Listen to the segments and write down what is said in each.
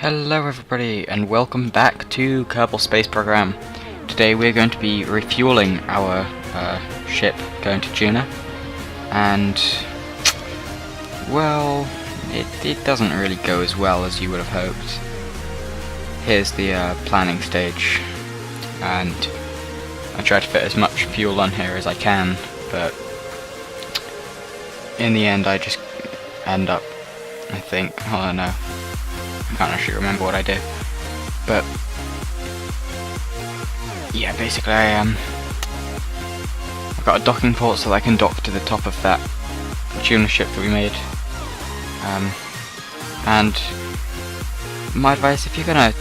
Hello everybody and welcome back to Kerbal Space Program. Today we're going to be refueling our ship going to Duna, and well, it doesn't really go as well as you would have hoped. Here's the planning stage, and I try to fit as much fuel on here as I can, but in the end I just end up, I think, oh no, I can't actually remember what I do, but yeah, basically I've got a docking port so that I can dock to the top of that tuna ship that we made, and my advice, if you're gonna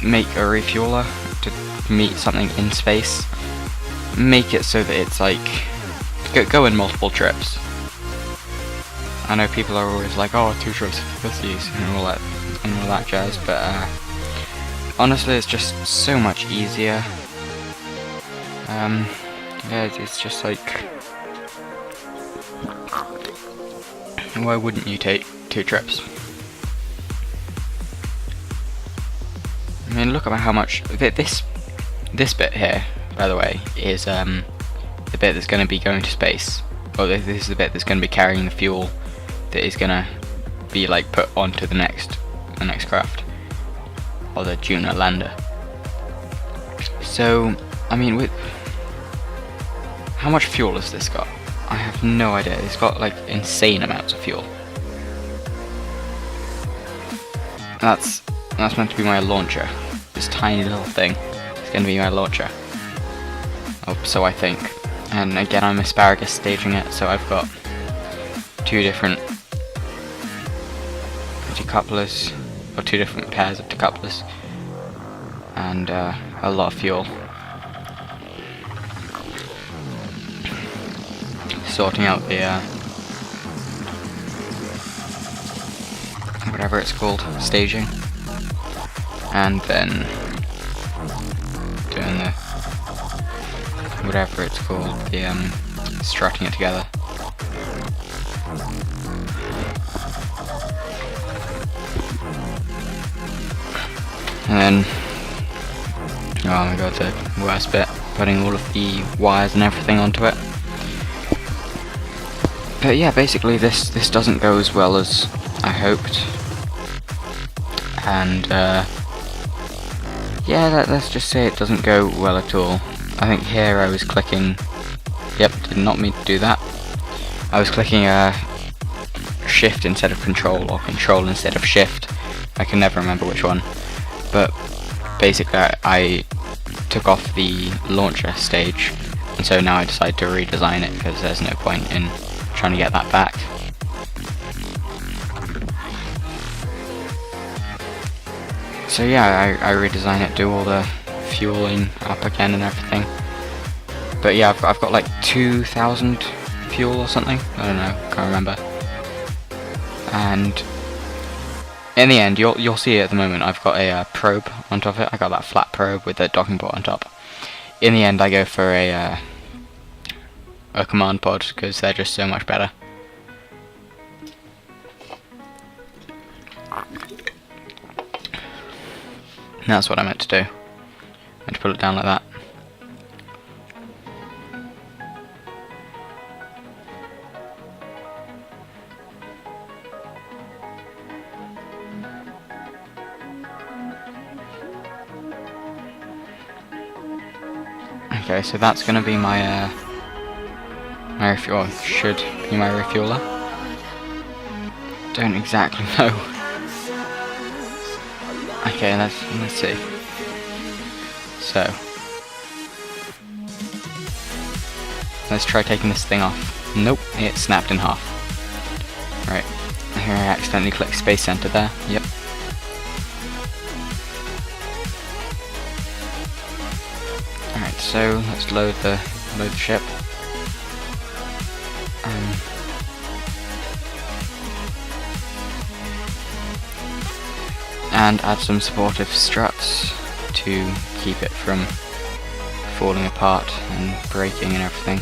make a refueler to meet something in space, make it so that it's like, go in multiple trips. I know people are always like, oh, 2 trips for pussies and all that jazz, but honestly it's just so much easier. Yeah, it's just like, why wouldn't you take 2 trips? I mean, look at how much this bit here, by the way, is the bit that's going to be going to space. Or this is the bit that's going to be carrying the fuel that is going to be like put onto the next craft, or the Duna lander. So, I mean, with how much fuel has this got? I have no idea. It's got like insane amounts of fuel. That's meant to be my launcher. This tiny little thing is going to be my launcher. Oh, so I think. And again, I'm asparagus staging it, so I've got 2 different decouplers, or 2 different pairs of decouplers, and a lot of fuel. Sorting out the whatever it's called, staging, and then doing the whatever it's called, the strutting it together. And then, oh my god, the worst bit, putting all of the wires and everything onto it. But yeah, basically this doesn't go as well as I hoped, and yeah, let's just say it doesn't go well at all. I think here I was clicking, yep, did not mean to do that. I was clicking shift instead of control, or control instead of shift. I can never remember which one. But basically I took off the launcher stage, and so now I decided to redesign it because there's no point in trying to get that back. So yeah, I redesign it, do all the fueling up again and everything. But yeah, I've got like 2,000 fuel or something, I don't know, can't remember. And in the end, you'll see at the moment I've got a probe on top of it. I got that flat probe with the docking port on top. In the end, I go for a command pod because they're just so much better. And that's what I meant to do. I meant to put it down like that. Okay, so that's going to be my my refuel, should be my refueler. Don't exactly know. Okay, let's see. So let's try taking this thing off. Nope, it snapped in half. Right, here I accidentally clicked Space Center there. Yep. Alright, so let's load the ship. And add some supportive struts to keep it from falling apart and breaking and everything.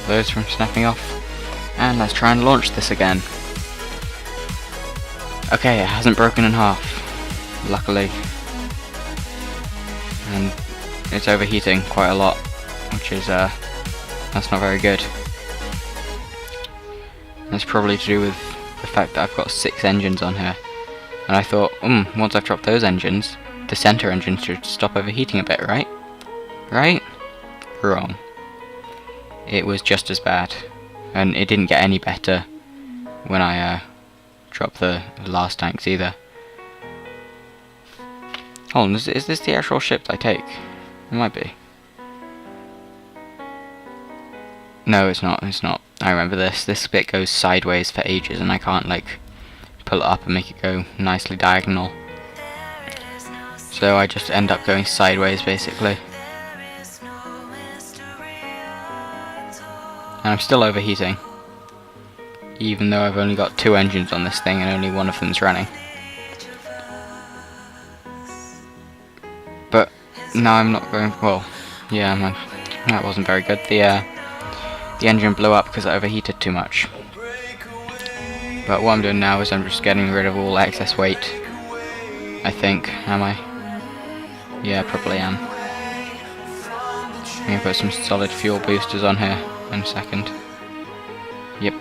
those from snapping off. And let's try and launch this again. Okay, it hasn't broken in half, luckily. And it's overheating quite a lot, which is, that's not very good. That's probably to do with the fact that I've got 6 engines on here. And I thought, once I've dropped those engines, the center engine should stop overheating a bit, right? Right? Wrong. It was just as bad. And it didn't get any better when I dropped the last tanks either. Hold on, is this the actual ship I take? It might be. No, it's not, it's not. I remember this. This bit goes sideways for ages and I can't, like, pull it up and make it go nicely diagonal. So I just end up going sideways, basically. And I'm still overheating. Even though I've only got 2 engines on this thing and only one of them's running. But now I'm not going, well, yeah, that wasn't very good. The engine blew up because I overheated too much. But what I'm doing now is I'm just getting rid of all excess weight. I think, am I? Yeah, probably am. I'm gonna put some solid fuel boosters on here in a second. Yep.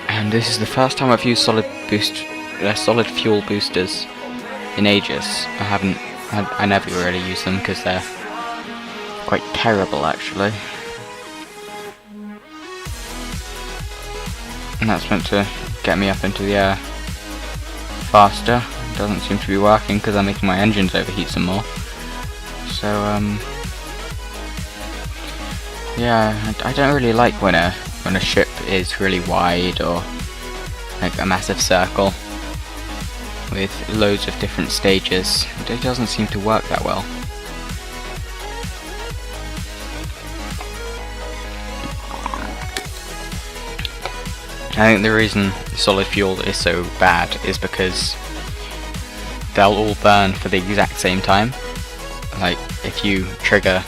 And this is the first time I've used solid fuel boosters in ages. I never really use them because they're quite terrible, actually. And that's meant to get me up into the air faster. It doesn't seem to be working because I'm making my engines overheat some more. So yeah, I don't really like when a ship is really wide or like a massive circle with loads of different stages. It doesn't seem to work that well. I think the reason solid fuel is so bad is because they'll all burn for the exact same time. Like, if you trigger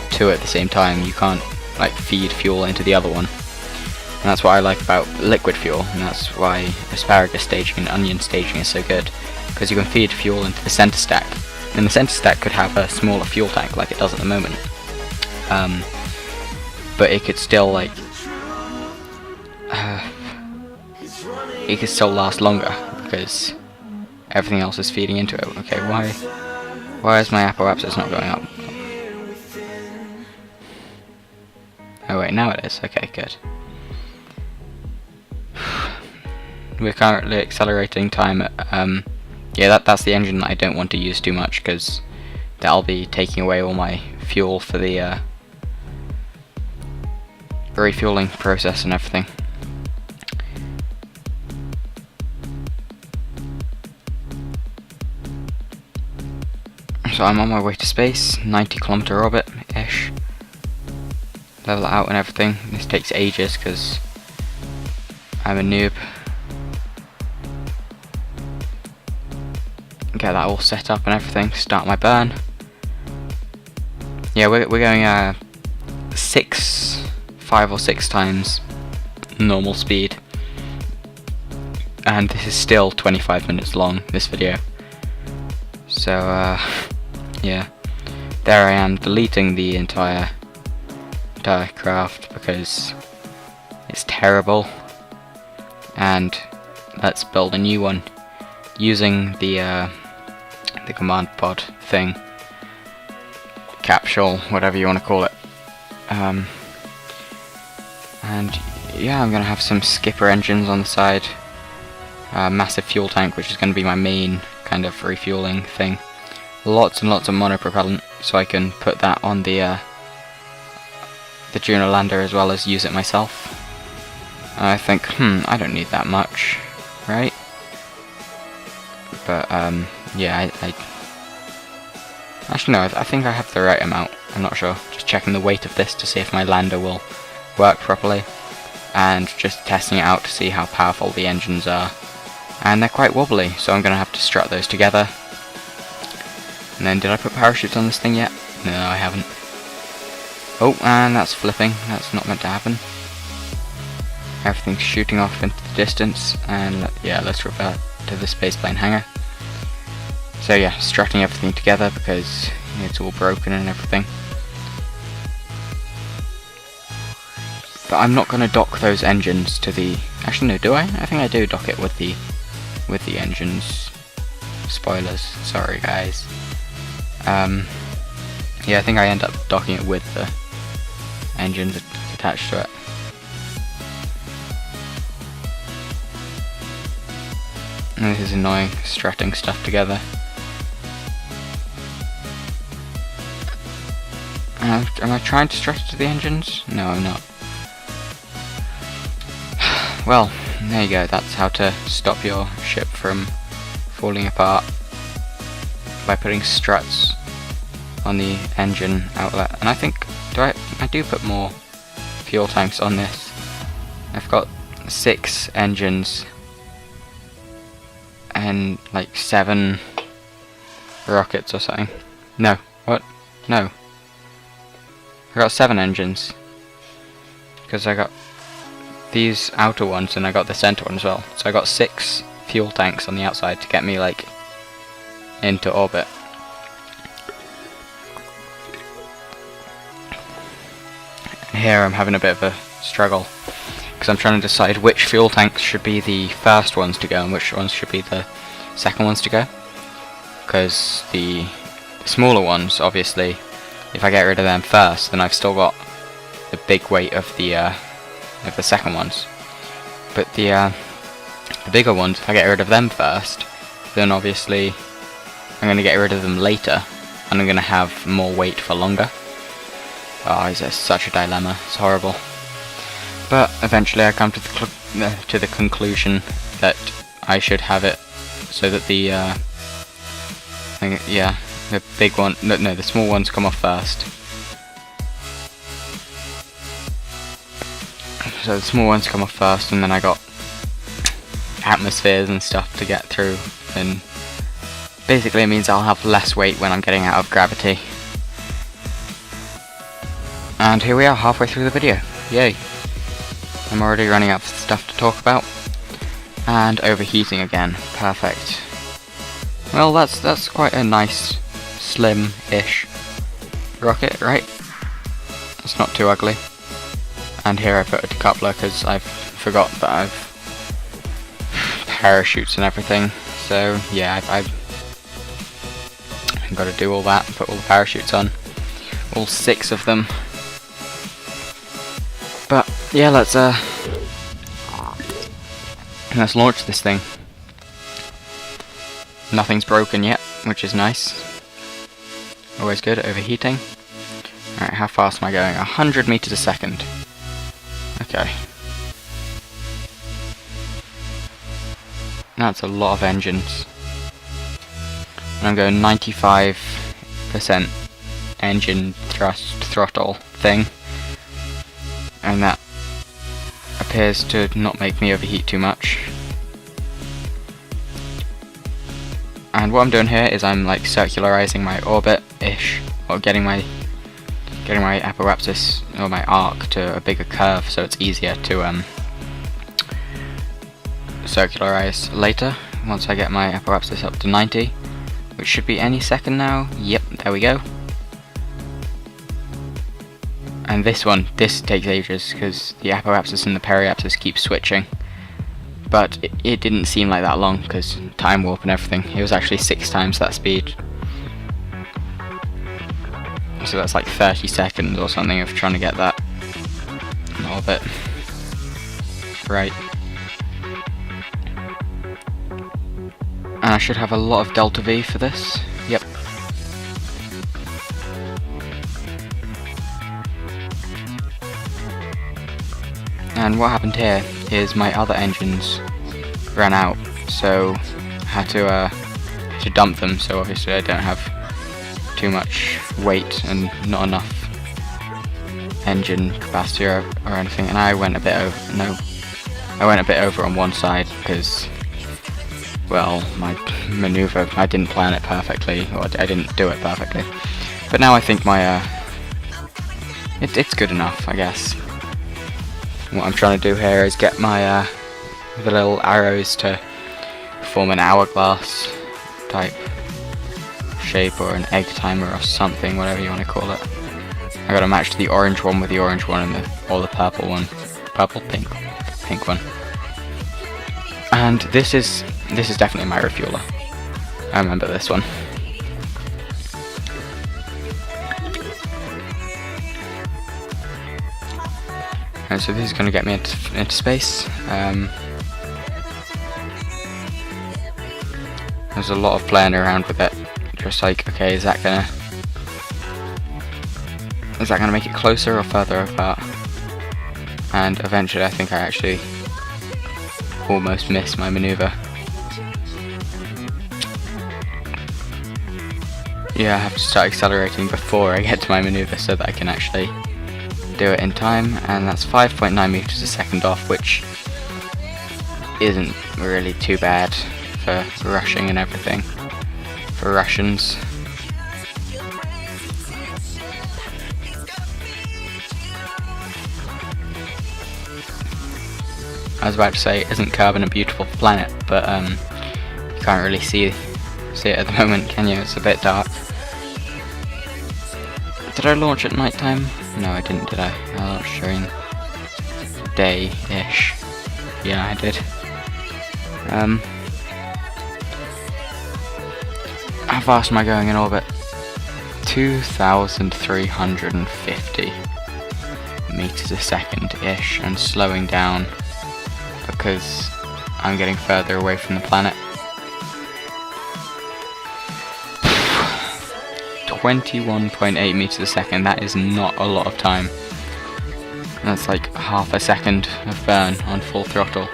2 at the same time, you can't, like, feed fuel into the other one. And that's what I like about liquid fuel, and that's why asparagus staging and onion staging is so good. Because you can feed fuel into the center stack, and the center stack could have a smaller fuel tank like it does at the moment. But it could still, like, it could still last longer because everything else is feeding into it. Okay, why is my apoapsis not going up? Oh wait, now it is. Okay, good. We're currently accelerating time at, yeah, that's the engine that I don't want to use too much because that'll be taking away all my fuel for the refueling process and everything. So I'm on my way to space, 90-kilometer orbit-ish. Level it out and everything. This takes ages because I'm a noob. Get that all set up and everything, start my burn. Yeah, we're going 5 or 6 times normal speed. And this is still 25 minutes long, this video. So, yeah, there I am deleting the entire craft because it's terrible, and let's build a new one using the command pod thing, capsule, whatever you want to call it. And yeah, I'm gonna have some skipper engines on the side, massive fuel tank, which is going to be my main kind of refueling thing. Lots and lots of monopropellant, so I can put that on the Duna lander as well as use it myself. And I think, I don't need that much, right? But yeah, actually no, I think I have the right amount. I'm not sure. Just checking the weight of this to see if my lander will work properly, and just testing it out to see how powerful the engines are. And they're quite wobbly, so I'm gonna have to strut those together. And then, did I put parachutes on this thing yet? No, I haven't. Oh, and that's flipping. That's not meant to happen. Everything's shooting off into the distance, and yeah, let's revert to the spaceplane hangar. So yeah, strutting everything together because it's all broken and everything. But I'm not going to dock those engines to the... Actually no, do I? I think I do dock it with the engines. Spoilers, sorry guys. Yeah, I think I end up docking it with the engines attached to it. And this is annoying, strutting stuff together. Am I trying to strut to the engines? No, I'm not. Well, there you go, that's how to stop your ship from falling apart. By putting struts on the engine outlet. And I think, I do put more fuel tanks on this. I've got 6 engines and like 7 rockets or something. No, what? No. I got 7 engines. Because I got these outer ones and I got the center one as well. So I got 6 fuel tanks on the outside to get me like into orbit. Here I'm having a bit of a struggle because I'm trying to decide which fuel tanks should be the first ones to go and which ones should be the second ones to go. Because the smaller ones, obviously, if I get rid of them first, then I've still got the big weight of the second ones. But the bigger ones, if I get rid of them first, then obviously I'm going to get rid of them later, and I'm going to have more weight for longer. Oh, it's such a dilemma. It's horrible. But eventually I come to the conclusion that I should have it so that the the big one, no, the small ones come off first. So the small ones come off first, and then I got atmospheres and stuff to get through, and basically it means I'll have less weight when I'm getting out of gravity. And here we are, halfway through the video. Yay! I'm already running out of stuff to talk about. And overheating again. Perfect. Well, that's quite a nice, slim-ish rocket, right? It's not too ugly. And here I put a decoupler because I forgot that I've parachutes and everything. So yeah, I've got to do all that, put all the parachutes on. All 6 of them. But yeah, let's launch this thing. Nothing's broken yet, which is nice. Always good at overheating. Alright, how fast am I going? 100 meters a second. Okay. That's a lot of engines. And I'm going 95% engine throttle thing. And that appears to not make me overheat too much. And what I'm doing here is I'm like circularizing my orbit-ish, or getting my apoapsis or my arc to a bigger curve, so it's easier to circularize later once I get my apoapsis up to 90, which should be any second now. Yep, there we go. And this takes ages because the apoapsis and the periapsis keep switching. But it didn't seem like that long because time warp and everything. It was actually 6 times that speed. So that's like 30 seconds or something of trying to get that in orbit. Right. And I should have a lot of delta V for this. Yep. And what happened here is my other engines ran out, so I had to dump them, so obviously I don't have too much weight and not enough engine capacity or anything, and I went a bit over on one side because, well, my maneuver, I didn't plan it perfectly, or I didn't do it perfectly. But now I think my it's good enough, I guess. What I'm trying to do here is get my the little arrows to form an hourglass type shape, or an egg timer or something, whatever you want to call it. I gotta match the orange one with the orange one and the purple one, pink one. And this is definitely my refueler. I remember this one. And so this is going to get me into space. There's a lot of playing around with it. Just like, okay, is that gonna make it closer or further apart? And eventually I think I actually almost missed my maneuver. Yeah, I have to start accelerating before I get to my maneuver so that I can actually do it in time, and that's 5.9 meters a second off, which isn't really too bad for rushing and everything, for Russians. I was about to say, isn't carbon a beautiful planet, but you can't really see it at the moment, can you? It's a bit dark. Did I launch at night time? No, I didn't, did I? I launched during day-ish. Yeah, I did. How fast am I going in orbit? 2,350 meters a second-ish, and slowing down because I'm getting further away from the planet. 21.8 meters a second, that is not a lot of time. That's like half a second of burn on full throttle.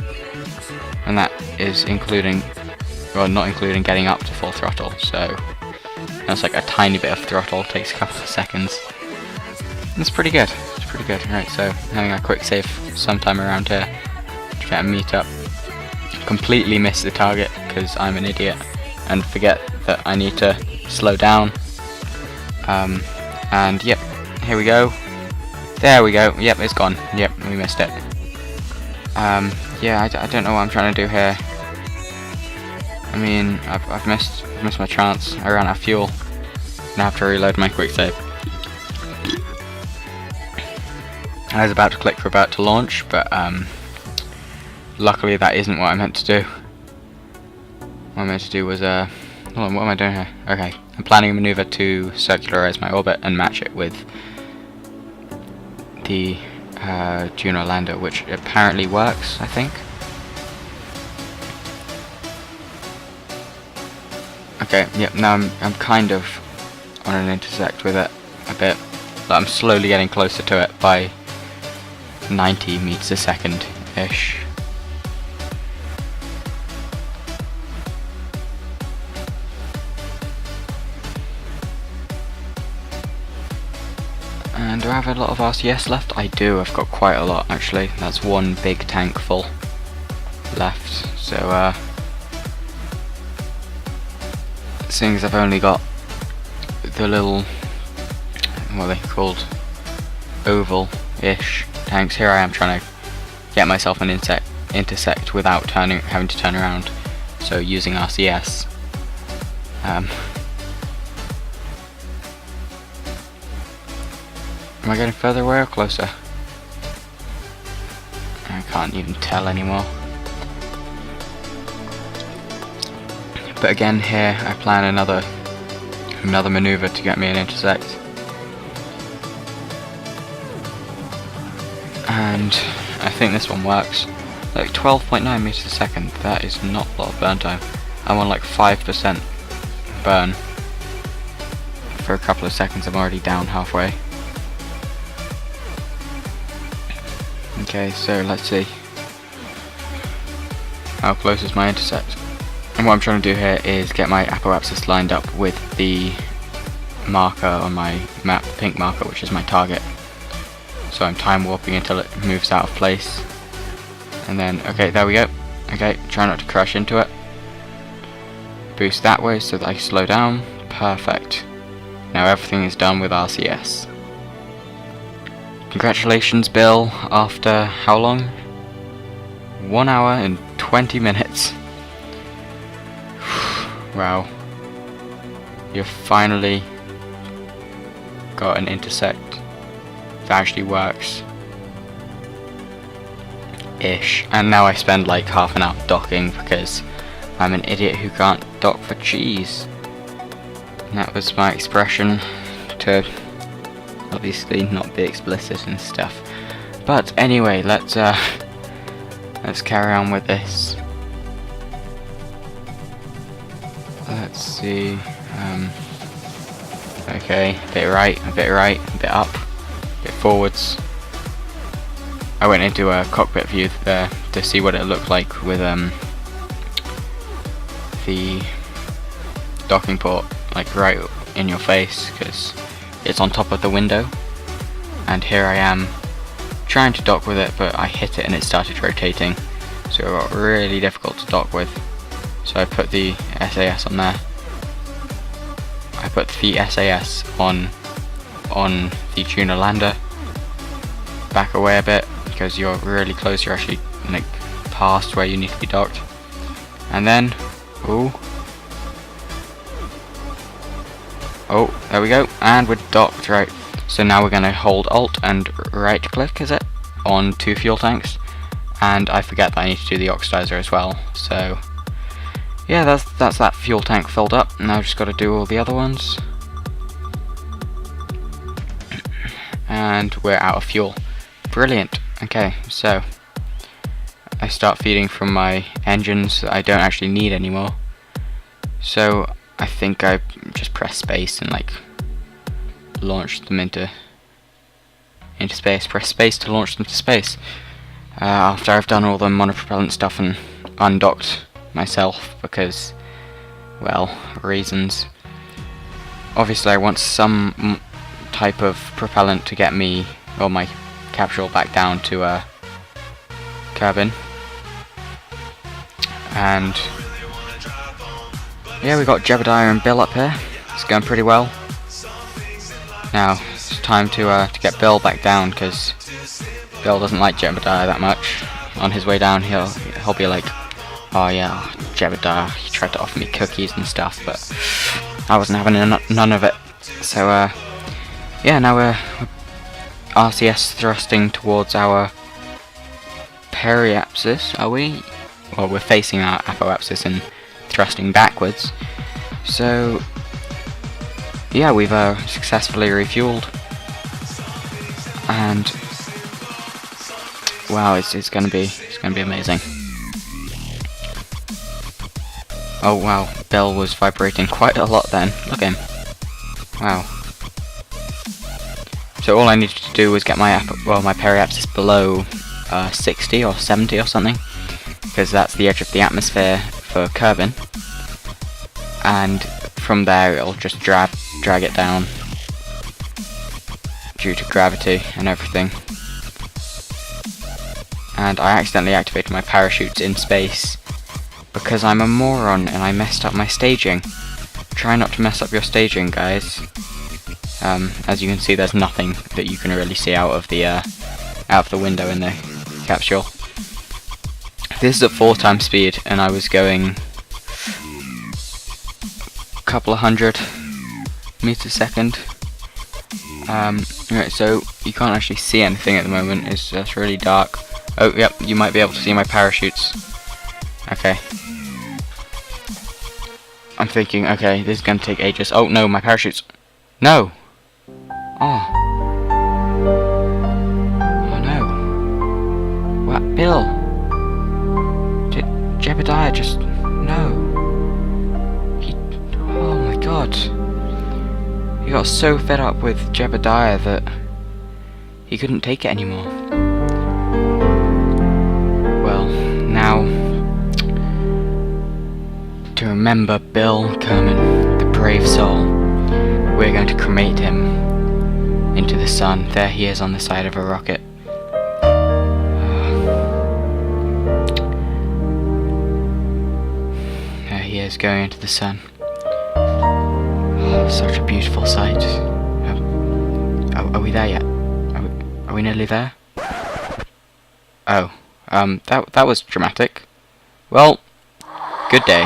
And that is including, well, not including getting up to full throttle, so that's like a tiny bit of throttle, takes a couple of seconds. That's pretty good, it's pretty good. Right, so having a quick save sometime around here to get a meet up. Completely miss the target because I'm an idiot and forget that I need to slow down. And yep, here we go. There we go. Yep, it's gone. Yep, we missed it. Yeah, I don't know what I'm trying to do here. I mean, I've missed my chance. I ran out of fuel. Now I have to reload my quick save. I was about to click for about to launch, but luckily that isn't what I meant to do. What I meant to do was hold on, what am I doing here? Okay, I'm planning a maneuver to circularize my orbit and match it with the Duna lander, which apparently works, I think. Okay, yep, now I'm kind of on an intersect with it a bit, but I'm slowly getting closer to it by 90 meters a second-ish. And do I have a lot of RCS left? I do, I've got quite a lot actually. That's one big tank full left. So seeing as I've only got the little, what are they called, oval-ish tanks, here I am trying to get myself an intersect without having to turn around, so using RCS. Am I getting further away or closer? I can't even tell anymore. But again, here I plan another maneuver to get me an intersect. And I think this one works. Like 12.9 meters a second, that is not a lot of burn time. I'm on like 5% burn. For a couple of seconds I'm already down halfway. Okay, so let's see. How close is my intersect? And what I'm trying to do here is get my apoapsis lined up with the marker on my map, the pink marker, which is my target. So I'm time warping until it moves out of place. And then, okay, there we go. Okay, try not to crash into it. Boost that way so that I slow down. Perfect. Now everything is done with RCS. Congratulations, Bill, after how long? 1 hour and 20 minutes. Wow. You've finally got an intersect that actually works. Ish. And now I spend like half an hour docking because I'm an idiot who can't dock for cheese. And that was my expression to obviously not be explicit and stuff. But anyway, let's carry on with this. Let's see. Okay, a bit right, a bit up, a bit forwards. I went into a cockpit view there to see what it looked like with the docking port like right in your face, because it's on top of the window. And here I am trying to dock with it, but I hit it and it started rotating, so it got really difficult to dock with. So I put the SAS on there. I put the SAS on the Duna lander. Back away a bit because you're really close. You're actually like past where you need to be docked. And then, oh, there we go. And we're docked, right? So now we're gonna hold Alt and right click, is it, on 2 fuel tanks. And I forget that I need to do the oxidizer as well. So yeah, that's that fuel tank filled up. Now I've just got to do all the other ones. And we're out of fuel. Brilliant. Okay, so I start feeding from my engines that I don't actually need anymore. So I think I just press space and like launch them into space. Press space to launch them to space. After I've done all the monopropellant stuff and undocked myself because, well, reasons. Obviously I want some type of propellant to get me or my capsule back down to Kerbin. And yeah, we got Jebediah and Bill up here. It's going pretty well. Now it's time to get Bill back down, because Bill doesn't like Jebediah that much. On his way down he'll be like, oh yeah, Jebediah, he tried to offer me cookies and stuff, but I wasn't having none of it. So yeah, now we're RCS thrusting towards our periapsis, are we? Well, we're facing our apoapsis and thrusting backwards. So yeah, we've successfully refueled, and wow, it's gonna be amazing. Oh wow, Bill was vibrating quite a lot then. Look at him. Wow. So all I needed to do was get my periapsis below 60 or 70 or something, because that's the edge of the atmosphere for Kerbin, and from there it'll just drag it down due to gravity and everything. And I accidentally activated my parachutes in space because I'm a moron and I messed up my staging. Try not to mess up your staging, guys. As you can see, there's nothing that you can really see out of the window in the capsule. This is at 4 times speed, and I was going a couple of 100 meters a second. Right, so you can't actually see anything at the moment. It's just really dark. Oh, yep, you might be able to see my parachutes. Okay. I'm thinking, okay, this is gonna take ages. Oh no, my parachutes. No! Oh. Oh no. What? Bill? Did Jebediah just... No. Oh my god. He got so fed up with Jebediah that he couldn't take it anymore. Well, now, to remember Bill Kerman, the brave soul, we're going to cremate him into the sun. There he is on the side of a rocket. There he is going into the sun. Oh, such a beautiful sight. Are we there yet? Are we nearly there? Oh, that was dramatic. Well, good day.